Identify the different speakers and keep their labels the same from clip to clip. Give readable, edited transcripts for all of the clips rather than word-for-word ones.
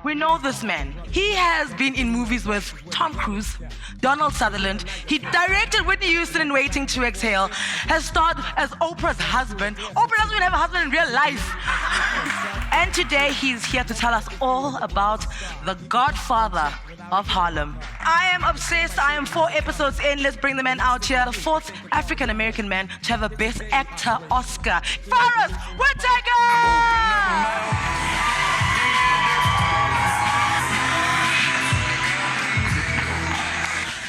Speaker 1: We know this man. He has been in movies with Tom Cruise, Donald Sutherland. He directed Whitney Houston in Waiting to Exhale, has starred as Oprah's husband. Oprah doesn't even have a husband in real life. And today he's here to tell us all about the Godfather of Harlem. I am obsessed. I am 4 episodes in. Let's bring the man out here. The 4th African-American man to have a Best Actor Oscar. Forrest Whitaker!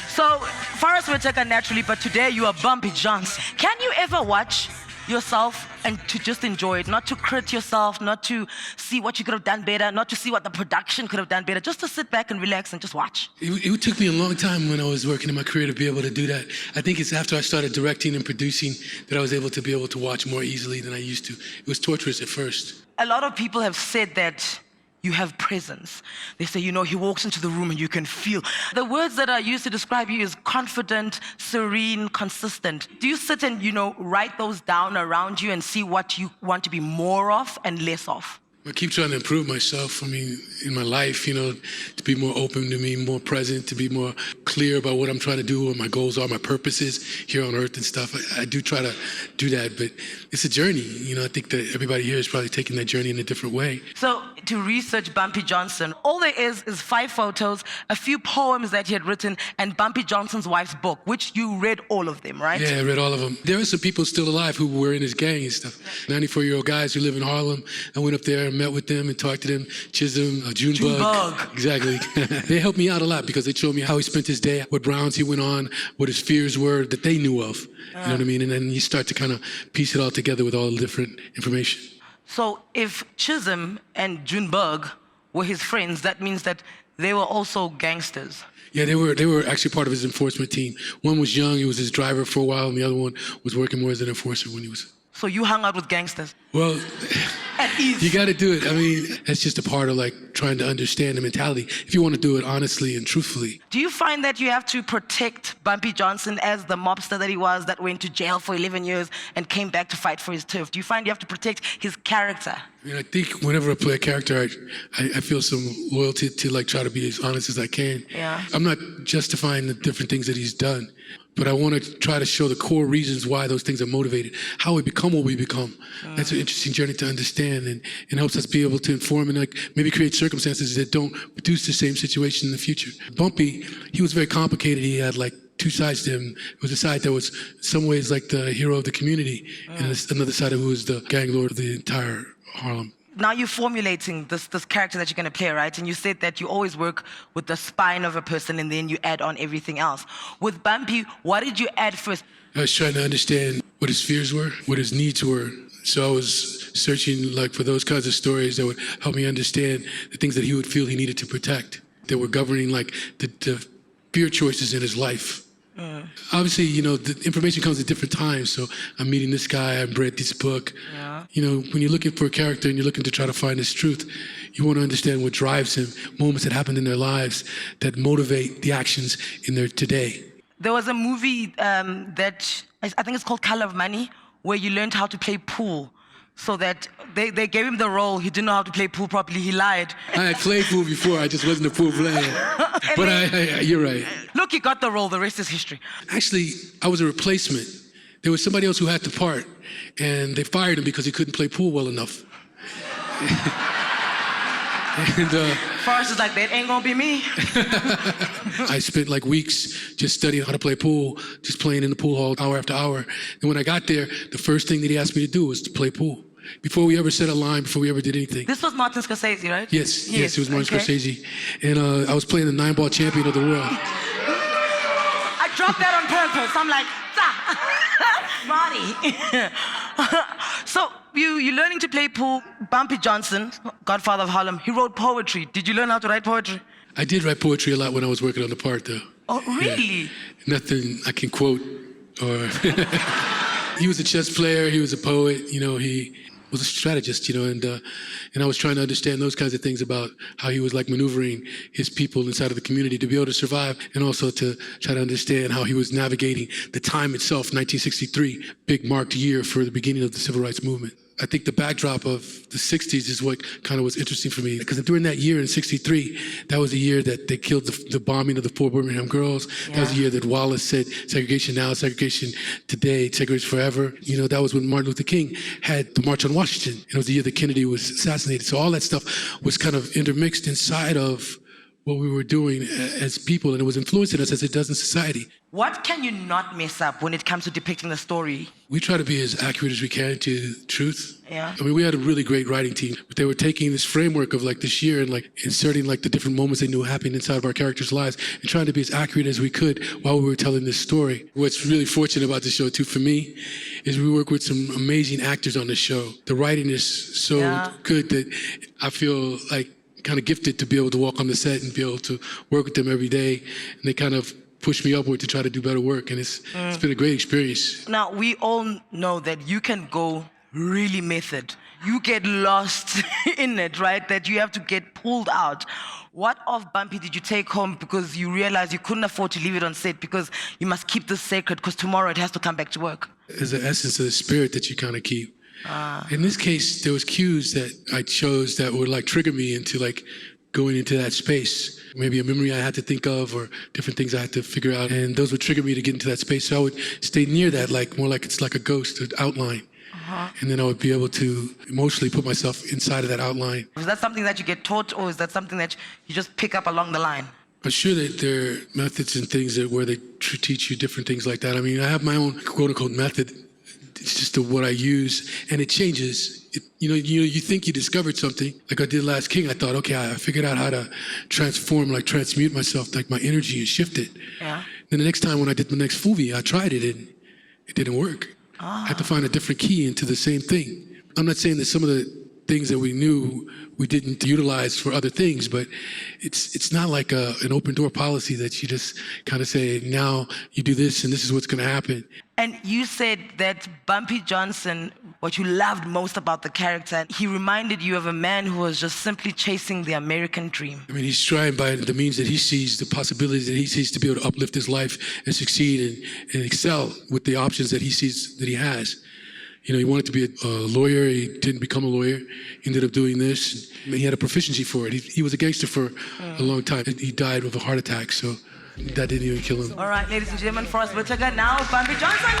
Speaker 1: So, Forrest Whitaker naturally, but today you are Bumpy Johnson. Can you ever watch yourself and to just enjoy it, not to crit yourself, not to see what you could have done better, not to see what the production could have done better, just to sit back and relax and just watch?
Speaker 2: It took me a long time when I was working in my career to be able to do that. I think it's after I started directing and producing that I was able to watch more easily than I used to. It was torturous at first.
Speaker 1: A lot of people have said that you have presence. They say, you know, he walks into the room and you can feel. The words that are used to describe you is confident, serene, consistent. Do you sit and, you know, write those down around you and see what you want to be more of and less of?
Speaker 2: I keep trying to improve myself, in my life, to be more open, to be more present, to be more clear about what I'm trying to do, what my goals are, my purposes here on earth and stuff. I do try to do that, but it's a journey. I think that everybody here is probably taking that journey in a different way.
Speaker 1: So to research Bumpy Johnson, all there is 5 photos, a few poems that he had written, and Bumpy Johnson's wife's book, which you read all of them, right?
Speaker 2: Yeah, I read all of them. There are some people still alive who were in his gang and stuff. 94-year-old guys who live in Harlem. I went up there and met with them and talked to them. Chisholm, Junebug. Exactly. They helped me out a lot because they showed me how he spent his day, what rounds he went on, what his fears were that they knew of. You know what I mean? And then you start to kind of piece it all together with all the different information.
Speaker 1: So if Chisholm and Junebug were his friends, that means that they were also gangsters.
Speaker 2: Yeah, they were actually part of his enforcement team. One was young, he was his driver for a while, and the other one was working more as an enforcer when he was...
Speaker 1: So you hung out with gangsters?
Speaker 2: Well,
Speaker 1: at ease.
Speaker 2: You got to do it. That's just a part of trying to understand the mentality. If you want to do it honestly and truthfully.
Speaker 1: Do you find that you have to protect Bumpy Johnson as the mobster that he was, that went to jail for 11 years and came back to fight for his turf? Do you find you have to protect his character?
Speaker 2: I think whenever I play a character, I feel some loyalty to try to be as honest as I can.
Speaker 1: Yeah.
Speaker 2: I'm not justifying the different things that he's done, but I want to try to show the core reasons why those things are motivated, how we become what we become. That's an interesting journey to understand, and helps us be able to inform and maybe create circumstances that don't produce the same situation in the future. Bumpy, he was very complicated. He had 2 sides to him. It was a side that was in some ways the hero of the community, and another side who was the gang lord of the entire Harlem.
Speaker 1: Now you're formulating this character that you're going to play, right? And you said that you always work with the spine of a person and then you add on everything else. With Bumpy, what did you add first?
Speaker 2: I was trying to understand what his fears were, what his needs were. So I was searching for those kinds of stories that would help me understand the things that he would feel he needed to protect, that were governing the fear choices in his life. Obviously, the information comes at different times. So I'm meeting this guy, I read this book.
Speaker 1: Yeah.
Speaker 2: When you're looking for a character and you're looking to try to find his truth, you want to understand what drives him, moments that happened in their lives that motivate the actions in their today.
Speaker 1: There was a movie that, I think it's called Color of Money, where you learned how to play pool. So that they gave him the role, he didn't know how to play pool properly, he lied.
Speaker 2: I had played pool before, I just wasn't a pool player. But you're right.
Speaker 1: Look, you got the role, the rest is history.
Speaker 2: Actually, I was a replacement. There was somebody else who had the part, and they fired him because he couldn't play pool well enough. And
Speaker 1: Forrest is like, that ain't gonna be me.
Speaker 2: I spent weeks just studying how to play pool, just playing in the pool hall hour after hour. And when I got there, the first thing that he asked me to do was to play pool. Before we ever said a line, before we ever did anything.
Speaker 1: This was Martin Scorsese, right?
Speaker 2: Yes, it was Martin Scorsese. And I was playing the 9-ball champion of the world.
Speaker 1: I dropped that on purpose. I'm like, Marty. So you're learning to play pool. Bumpy Johnson, Godfather of Harlem, he wrote poetry. Did you learn how to write poetry?
Speaker 2: I did write poetry a lot when I was working on the part, though.
Speaker 1: Oh, really?
Speaker 2: Yeah. Nothing I can quote or... He was a chess player, he was a poet, he was a strategist, and I was trying to understand those kinds of things about how he was maneuvering his people inside of the community to be able to survive, and also to try to understand how he was navigating the time itself, 1963, big marked year for the beginning of the civil rights movement. I think the backdrop of the 60s is what kind of was interesting for me. Because during that year in 63, that was the year that they killed the bombing of the 4 Birmingham girls. Yeah. That was the year that Wallace said, segregation now, segregation today, segregation forever. You know, that was when Martin Luther King had the March on Washington. And it was the year that Kennedy was assassinated. So all that stuff was kind of intermixed inside of what we were doing as people, and it was influencing us as it does in society.
Speaker 1: What can you not mess up when it comes to depicting the story?
Speaker 2: We try to be as accurate as we can to truth.
Speaker 1: Yeah.
Speaker 2: I mean, we had a really great writing team, but they were taking this framework of like this year and like inserting like the different moments they knew happening inside of our characters' lives and trying to be as accurate as we could while we were telling this story. What's really fortunate about the show too for me is we work with some amazing actors on the show. The writing is so good that I feel like kind of gifted to be able to walk on the set and be able to work with them every day. And they kind of push me upward to try to do better work. And it's been a great experience.
Speaker 1: Now, we all know that you can go really method. You get lost in it, right? That you have to get pulled out. What of Bumpy did you take home because you realized you couldn't afford to leave it on set because you must keep this sacred because tomorrow it has to come back to work?
Speaker 2: There's the essence of the spirit that you kind of keep. In this case, there was cues that I chose that would like trigger me into like going into that space. Maybe a memory I had to think of or different things I had to figure out. And those would trigger me to get into that space. So I would stay near that, like more like it's like a ghost, an outline. And then I would be able to emotionally put myself inside of that outline.
Speaker 1: Is that something that you get taught or is that something that you just pick up along the line?
Speaker 2: I'm sure that there are methods and things that where they teach you different things like that. I mean, I have my own quote unquote method. It's just what I use, and it changes. You think you discovered something. Like I did Last King, I thought, okay, I figured out how to transmute myself, like my energy, and shift it. Yeah. Then the next time when I did the next movie, I tried it, and it didn't work. I had to find a different key into the same thing. I'm not saying that some of the things that we knew we didn't utilize for other things, but it's not like an open door policy that you just kind of say, now you do this and this is what's going to happen.
Speaker 1: And you said that Bumpy Johnson, what you loved most about the character, he reminded you of a man who was just simply chasing the American dream.
Speaker 2: I mean, he's trying by the means that he sees, the possibilities that he sees to be able to uplift his life and succeed and excel with the options that he sees that he has. You know, he wanted to be a lawyer. He didn't become a lawyer. He ended up doing this. He had a proficiency for it. He was a gangster for a long time. He died of a heart attack, so that didn't even kill him.
Speaker 1: All right, ladies and gentlemen, Forrest Whitaker, now Bumpy Johnson,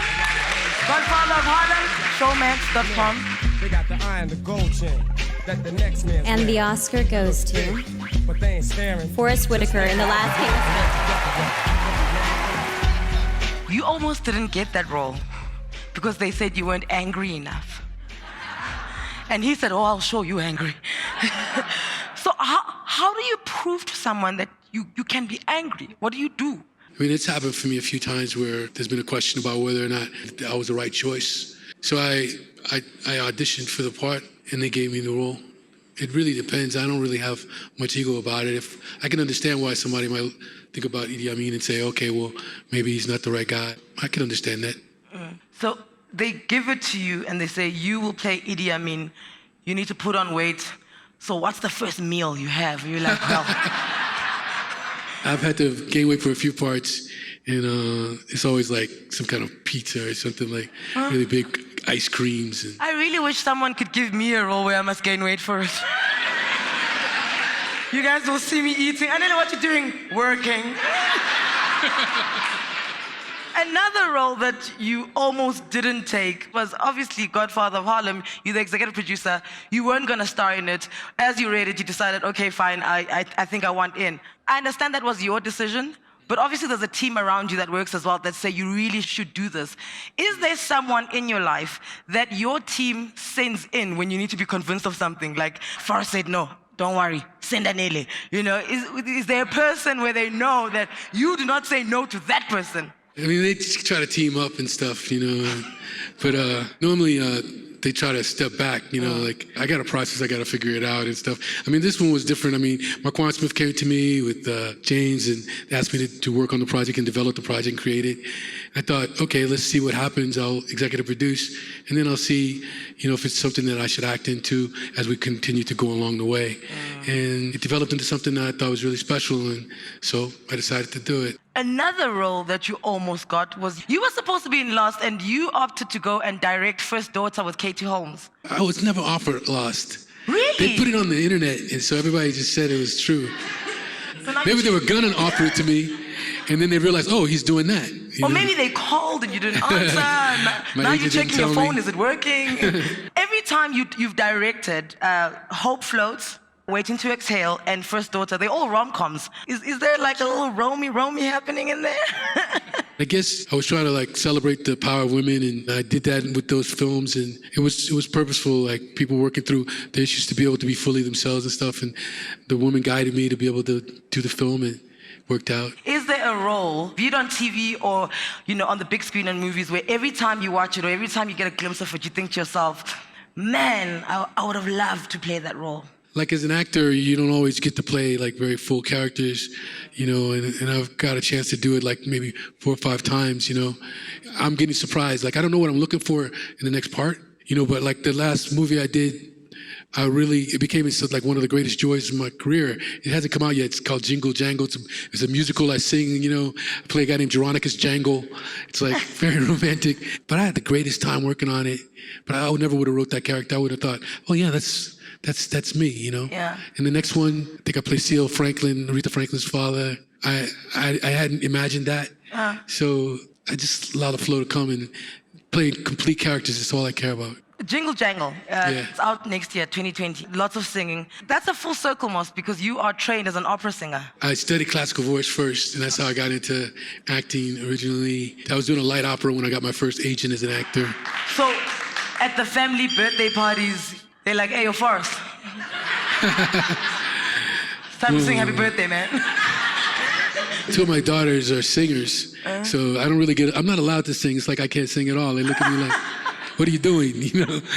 Speaker 1: Godfather of Harlem, Showmax.com.
Speaker 3: They got the eye and the gold chain that the next man.
Speaker 4: And the Oscar goes to Forrest Whitaker in The Last King.
Speaker 1: You almost didn't get that role because they said you weren't angry enough. And he said, oh, I'll show you angry. So how do you prove to someone that you can be angry? What do you do?
Speaker 2: I mean, it's happened for me a few times where there's been a question about whether or not I was the right choice. So I auditioned for the part and they gave me the role. It really depends. I don't really have much ego about it. If I can understand why somebody might think about Idi Amin and say, okay, well, maybe he's not the right guy. I can understand that.
Speaker 1: So they give it to you and they say, you will play Idi Amin. You need to put on weight. So what's the first meal you have? And you're like, well.
Speaker 2: I've had to gain weight for a few parts, and it's always like some kind of pizza or something like really big ice creams. And
Speaker 1: I really wish someone could give me a role where I must gain weight for it. You guys will see me eating. I don't know what you're doing. Working. Another role that you almost didn't take was obviously Godfather of Harlem. You're the executive producer. You weren't going to star in it. As you read it, you decided, okay, fine, I think I want in. I understand that was your decision, but obviously there's a team around you that works as well that say you really should do this. Is there someone in your life that your team sends in when you need to be convinced of something? Like, Forrest said, no, don't worry, send Anele. You know, is there a person where they know that you do not say no to that person?
Speaker 2: I mean, they just try to team up and stuff, you know, but normally they try to step back, you know, like I got a process, I got to figure it out and stuff. I mean, this one was different. I mean, Marquand Smith came to me with James and asked me to work on the project and develop the project and create it. I thought, okay, let's see what happens. I'll executive produce, and then I'll see, you know, if it's something that I should act into as we continue to go along the way. And it developed into something that I thought was really special, and so I decided to do it.
Speaker 1: Another role that you almost got was you were supposed to be in Lost and you opted to go and direct First Daughter with Katie Holmes.
Speaker 2: I was never offered Lost.
Speaker 1: Really?
Speaker 2: They put it on the internet, and so everybody just said it was true.
Speaker 1: So now
Speaker 2: Maybe they were gonna offer it to me, and then they realized, oh, he's doing that.
Speaker 1: Or maybe they called and you didn't answer. Now you're checking your phone, is it working? Every time you've directed Hope Floats, Waiting to Exhale, and First Daughter, they're all rom-coms. Is there like a little Romy happening in there?
Speaker 2: I guess I was trying to like celebrate the power of women, and I did that with those films, and it was purposeful, like people working through the issues to be able to be fully themselves and stuff, and the woman guided me to be able to do the film, and worked out.
Speaker 1: Is there a role, viewed on TV or on the big screen in movies, where every time you watch it or every time you get a glimpse of it, you think to yourself, man, I would have loved to play that role?
Speaker 2: Like as an actor, you don't always get to play like very full characters, and I've got a chance to do it like maybe 4 or 5 times, I'm getting surprised. Like I don't know what I'm looking for in the next part, but like the last movie I did, it became like one of the greatest joys of my career. It hasn't come out yet. It's called Jingle Jangle. It's a musical I sing, I play a guy named Geronicus Jangle. It's like very romantic, but I had the greatest time working on it. But I never would have wrote that character. I would have thought, oh yeah, that's me,
Speaker 1: Yeah.
Speaker 2: And the next one, I think I play C.L. Franklin, Aretha Franklin's father. I hadn't imagined that. So I just allowed the flow to come and play complete characters. That's all I care about.
Speaker 1: Jingle Jangle. It's out next year, 2020. Lots of singing. That's a full circle, Moss, because you are trained as an opera singer.
Speaker 2: I studied classical voice first, and that's how I got into acting originally. I was doing a light opera when I got my first agent as an actor.
Speaker 1: So at the family birthday parties, they're like, hey, yo, Forrest. It's time to sing happy birthday, man.
Speaker 2: 2 of my daughters are singers, so I don't really I'm not allowed to sing. It's like I can't sing at all. They look at me like, what are you doing?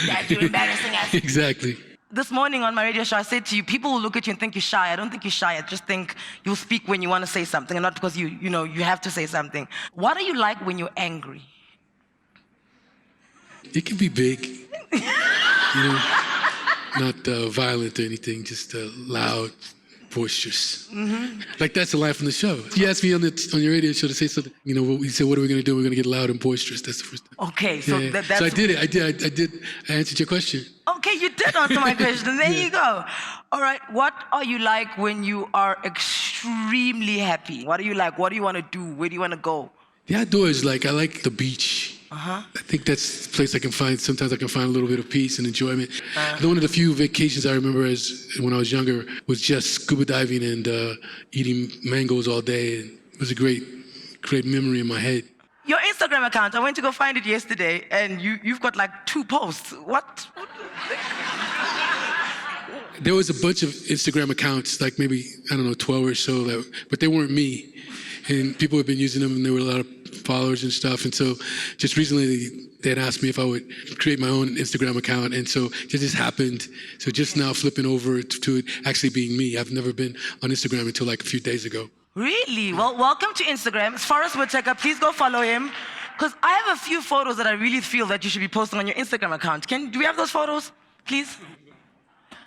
Speaker 1: Dad, you're embarrassing us.
Speaker 2: Exactly.
Speaker 1: This morning on my radio show, I said to you, people will look at you and think you're shy. I don't think you're shy. I just think you'll speak when you want to say something, and not because you have to say something. What are you like when you're angry?
Speaker 2: It can be big, not violent or anything, just loud, boisterous. Mm-hmm. Like that's the line from the show. You asked me on your radio show to say something. You said, what are we going to do? We're going to get loud and boisterous. That's the first thing.
Speaker 1: Okay, so that's...
Speaker 2: So I did it. I answered your question.
Speaker 1: Okay, you did answer my question. There you go. All right, what are you like when you are extremely happy? What are you like? What do you want to do? Where do you want to go?
Speaker 2: The outdoors, I like the beach. I think that's the place sometimes I can find a little bit of peace and enjoyment. One of the few vacations I remember when I was younger was just scuba diving and eating mangoes all day. And it was a great memory in my head.
Speaker 1: Your Instagram account, I went to go find it yesterday, and you've got like 2 posts. What?
Speaker 2: There was a bunch of Instagram accounts, like maybe, 12 or so, but they weren't me. And people have been using them, and there were a lot of followers and stuff. And so just recently, they had asked me if I would create my own Instagram account. And so it just happened. So just now flipping over to it actually being me. I've never been on Instagram until like a few days ago.
Speaker 1: Really? Well, welcome to Instagram. It's Forrest Whitaker. Please go follow him. Because I have a few photos that I really feel that you should be posting on your Instagram account. Do we have those photos, please?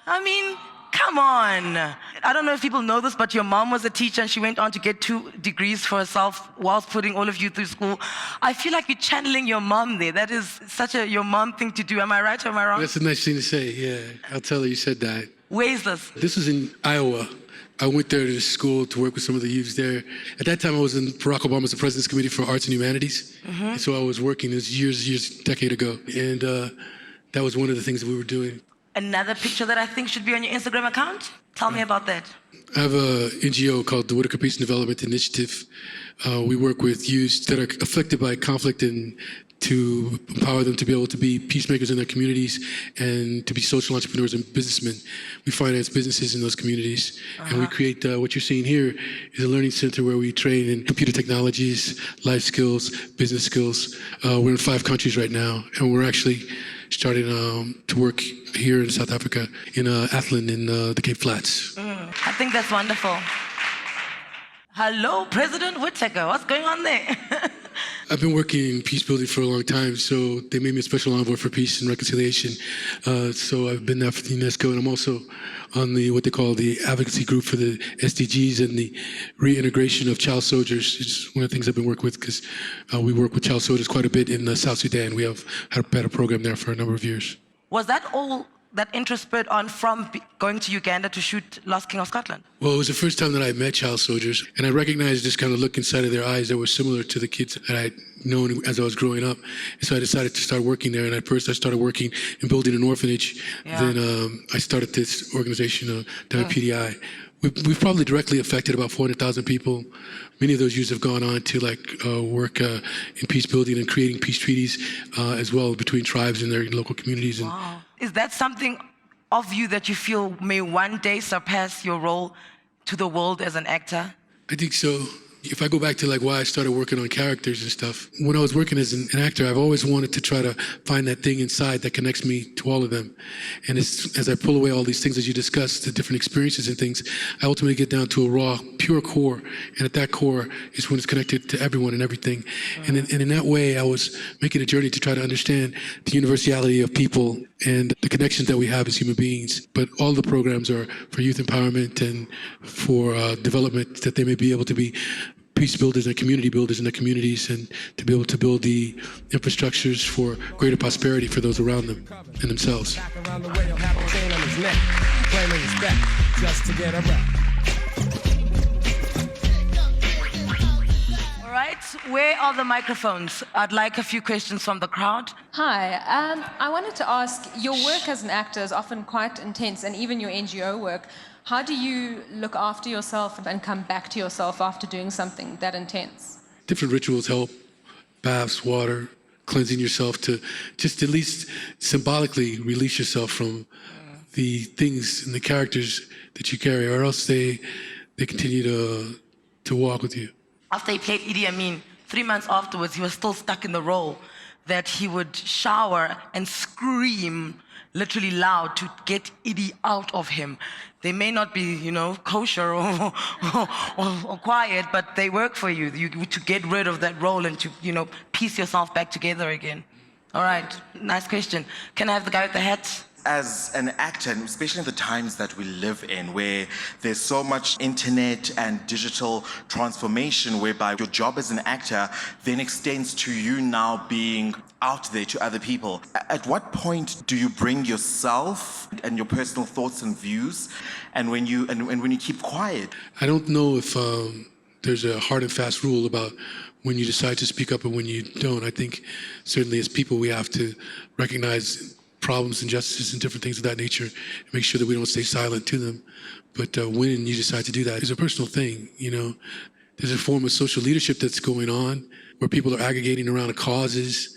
Speaker 1: I mean, come on. I don't know if people know this, but your mom was a teacher and she went on to get 2 degrees for herself whilst putting all of you through school. I feel like you're channeling your mom there. That is such your mom thing to do. Am I right or am I wrong?
Speaker 2: That's a nice thing to say, yeah. I'll tell her you said that.
Speaker 1: Where is this?
Speaker 2: This was in Iowa. I went there to the school to work with some of the youths there. At that time, I was in Barack Obama's President's Committee for Arts and Humanities. And so I was working, it was years, decade ago. And that was one of the things that we were doing.
Speaker 1: Another picture that I think should be on your Instagram account? Tell me about that.
Speaker 2: I have a NGO called the Whitaker Peace and Development Initiative. We work with youths that are afflicted by conflict and to empower them to be able to be peacemakers in their communities and to be social entrepreneurs and businessmen. We finance businesses in those communities, and we create what you're seeing here is a learning center where we train in computer technologies, life skills, business skills. We're in 5 countries right now, and we're actually starting to work here in South Africa, in Athlone, in the Cape Flats.
Speaker 1: I think that's wonderful. Hello, President Whitaker. What's going on there?
Speaker 2: I've been working in peace building for a long time, so they made me a special envoy for peace and reconciliation. So I've been there for UNESCO, and I'm also on what they call the advocacy group for the SDGs and the reintegration of child soldiers. It's one of the things I've been working with because we work with child soldiers quite a bit in South Sudan. We have had a program there for a number of years.
Speaker 1: Was that all that interest spurred on from going to Uganda to shoot Lost King of Scotland?
Speaker 2: Well, it was the first time that I met child soldiers, and I recognized this kind of look inside of their eyes that was similar to the kids that I'd known as I was growing up. And so I decided to start working there, and at first I started working and building an orphanage.
Speaker 1: Yeah.
Speaker 2: Then I started this organization, WPDI. We've probably directly affected about 400,000 people. Many of those youths have gone on to work in peace building and creating peace treaties as well between tribes and their local communities. And
Speaker 1: wow. Is that something of you that you feel may one day surpass your role to the world as an actor?
Speaker 2: I think so. If I go back to why I started working on characters and stuff, when I was working as an actor, I've always wanted to try to find that thing inside that connects me to all of them. And as I pull away all these things, as you discussed, the different experiences and things, I ultimately get down to a raw, pure core. And at that core is when it's connected to everyone and everything. And in that way, I was making a journey to try to understand the universality of people and the connections that we have as human beings. But all the programs are for youth empowerment and for development, that they may be able to be peace builders and community builders in their communities, and to be able to build the infrastructures for greater prosperity for those around them and themselves.
Speaker 3: Around the way, he'll have a chain on his neck, claiming respect just to get a rep.
Speaker 1: All right, where are the microphones? I'd like a few questions from the crowd.
Speaker 5: Hi, I wanted to ask, your work as an actor is often quite intense, and even your NGO work. How do you look after yourself and come back to yourself after doing something that intense?
Speaker 2: Different rituals help. Baths, water, cleansing yourself to just at least symbolically release yourself from the things and the characters that you carry, or else they continue to walk with you.
Speaker 1: After he played Idi Amin, 3 months afterwards, he was still stuck in the role that he would shower and scream literally loud to get Idi out of him. They may not be, kosher or quiet, but they work for you to get rid of that role and to, piece yourself back together again. All right, nice question. Can I have the guy with the hat?
Speaker 6: As an actor, and especially in the times that we live in, where there's so much internet and digital transformation, whereby your job as an actor then extends to you now being out there to other people. At what point do you bring yourself and your personal thoughts and views, and when you keep quiet?
Speaker 2: I don't know if there's a hard and fast rule about when you decide to speak up and when you don't. I think certainly as people we have to recognize problems, injustices, and different things of that nature, and make sure that we don't stay silent to them. But when you decide to do that, it's a personal thing. There's a form of social leadership that's going on where people are aggregating around causes.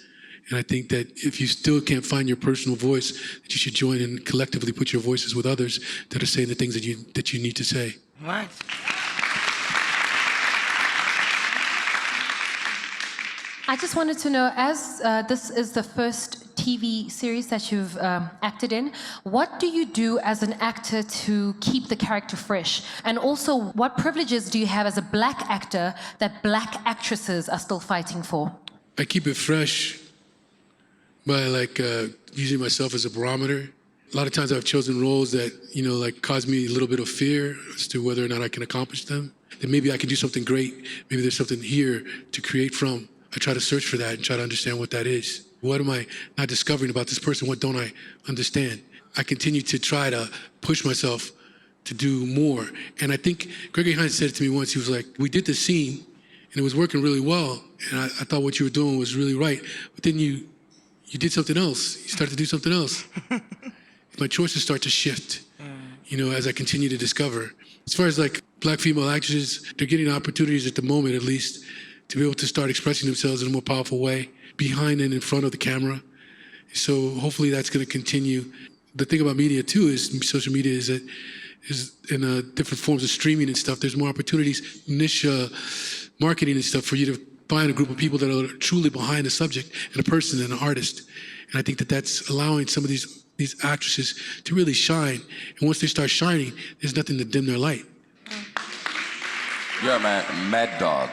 Speaker 2: And I think that if you still can't find your personal voice, that you should join and collectively put your voices with others that are saying the things that you need to say.
Speaker 1: Right.
Speaker 5: I just wanted to know, as this is the first TV series that you've acted in, what do you do as an actor to keep the character fresh? And also, what privileges do you have as a black actor that black actresses are still fighting for?
Speaker 2: I keep it fresh by using myself as a barometer. A lot of times I've chosen roles that, cause me a little bit of fear as to whether or not I can accomplish them. That maybe I can do something great. Maybe there's something here to create from. I try to search for that and try to understand what that is. What am I not discovering about this person? What don't I understand? I continue to try to push myself to do more. And I think Gregory Hines said it to me once. He was like, we did this scene and it was working really well. And I thought what you were doing was really right. But then you did something else. You started to do something else. My choices start to shift, as I continue to discover. As far as black female actresses, they're getting opportunities at the moment, at least, to be able to start expressing themselves in a more powerful way, behind and in front of the camera. So hopefully that's going to continue. The thing about media too is social media is in different forms of streaming and stuff. There's more opportunities, niche marketing and stuff for you to find a group of people that are truly behind a subject and a person and an artist. And I think that that's allowing some of these actresses to really shine. And once they start shining, there's nothing to dim their light.
Speaker 7: You're a mad dog.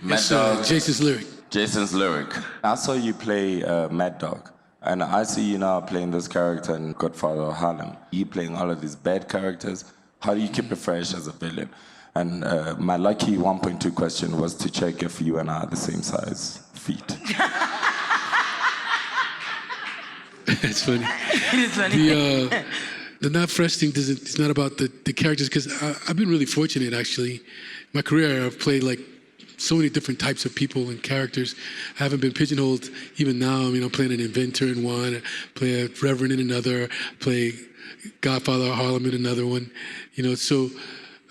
Speaker 2: Yes, Jason's lyric.
Speaker 7: Jason's lyric. I saw you play Mad Dog, and I see you now playing this character in Godfather of Harlem. You playing all of these bad characters. How do you keep it fresh as a villain? And my lucky 1.2 question was to check if you and I are the same size feet.
Speaker 2: It's funny.
Speaker 1: It is funny.
Speaker 2: The not fresh thing it's not about the characters, because I've been really fortunate, actually. In my career, I've played like so many different types of people and characters. I haven't been pigeonholed even now. I mean, I'm playing an inventor in one, I play a reverend in another, play Godfather of Harlem in another one. You know, so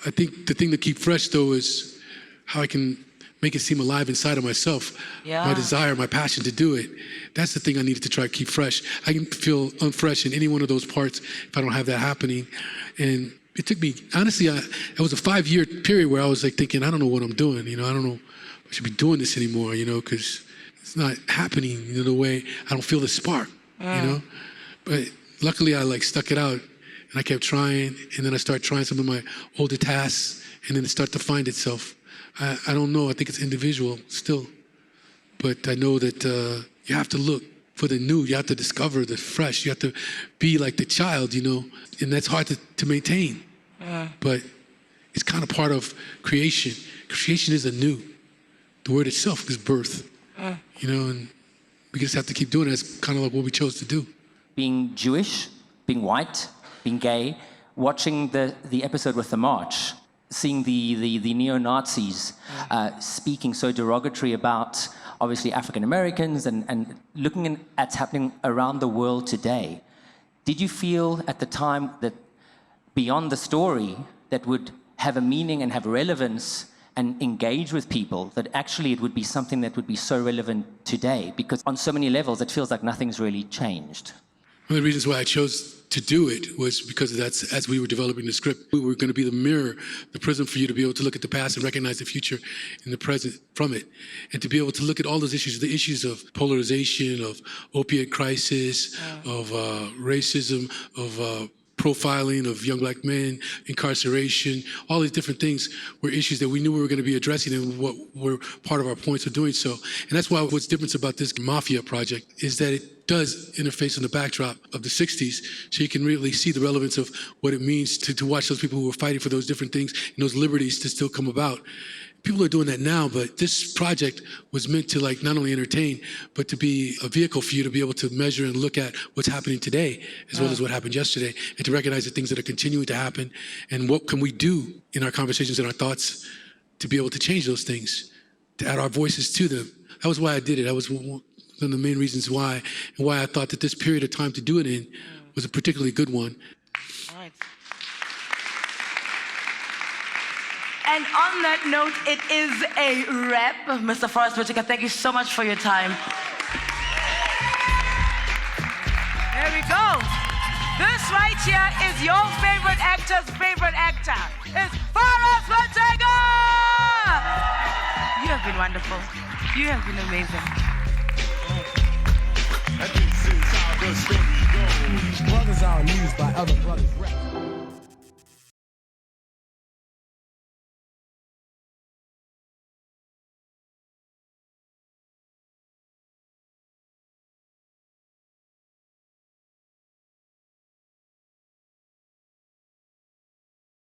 Speaker 2: I think the thing to keep fresh, though, is how I can make it seem alive inside of myself.
Speaker 1: Yeah.
Speaker 2: My desire, my passion to do it. That's the thing I needed to try to keep fresh. I can feel unfresh in any one of those parts if I don't have that happening. And it took me, honestly, it was a 5-year period where I was like thinking, I don't know what I'm doing. You know, I don't know if I should be doing this anymore, you know, because it's not happening, you know, the way I don't feel the spark, you know. But luckily I like stuck it out and I kept trying, and then I started trying some of my older tasks, and then it started to find itself. I don't know, I think it's individual still. But I know that you have to look for the new, you have to discover the fresh, you have to be like the child, you know, and that's hard to maintain. But it's kind of part of creation. Creation is anew. The word itself is birth, you know, and we just have to keep doing it. That's kind of like what we chose to do.
Speaker 8: Being Jewish, being white, being gay, watching the episode with the march, seeing the neo-Nazis speaking so derogatory about, obviously, African Americans and looking at what's happening around the world today. Did you feel at the time that beyond the story that would have a meaning and have relevance and engage with people, that actually it would be something that would be so relevant today? Because on so many levels, it feels like nothing's really changed.
Speaker 2: One of the reasons why I chose to do it was because that's, as we were developing the script, we were going to be the mirror, the prism for you to be able to look at the past and recognize the future in the present from it. And to be able to look at all those issues, the issues of polarization, of opiate crisis, of racism, of profiling of young black men, incarceration, all these different things were issues that we knew we were going to be addressing and what were part of our points of doing so. And that's why what's different about this Mafia project is that it does interface on the backdrop of the 60s, so you can really see the relevance of what it means to watch those people who were fighting for those different things and those liberties to still come about. People are doing that now, but this project was meant to like not only entertain, but to be a vehicle for you to be able to measure and look at what's happening today, as well as what happened yesterday, and to recognize the things that are continuing to happen, and what can we do in our conversations and our thoughts to be able to change those things, to add our voices to them. That was why I did it. That was one of the main reasons why, and why I thought that this period of time to do it in was a particularly good one.
Speaker 1: All right. And on that note, it is a wrap. Mr. Forrest Whitaker, thank you so much for your time. There we go. This right here is your favorite actor's favorite actor. It's Forrest Whitaker! You have been wonderful. You have been amazing.
Speaker 3: Brothers are amused by other brothers' rap.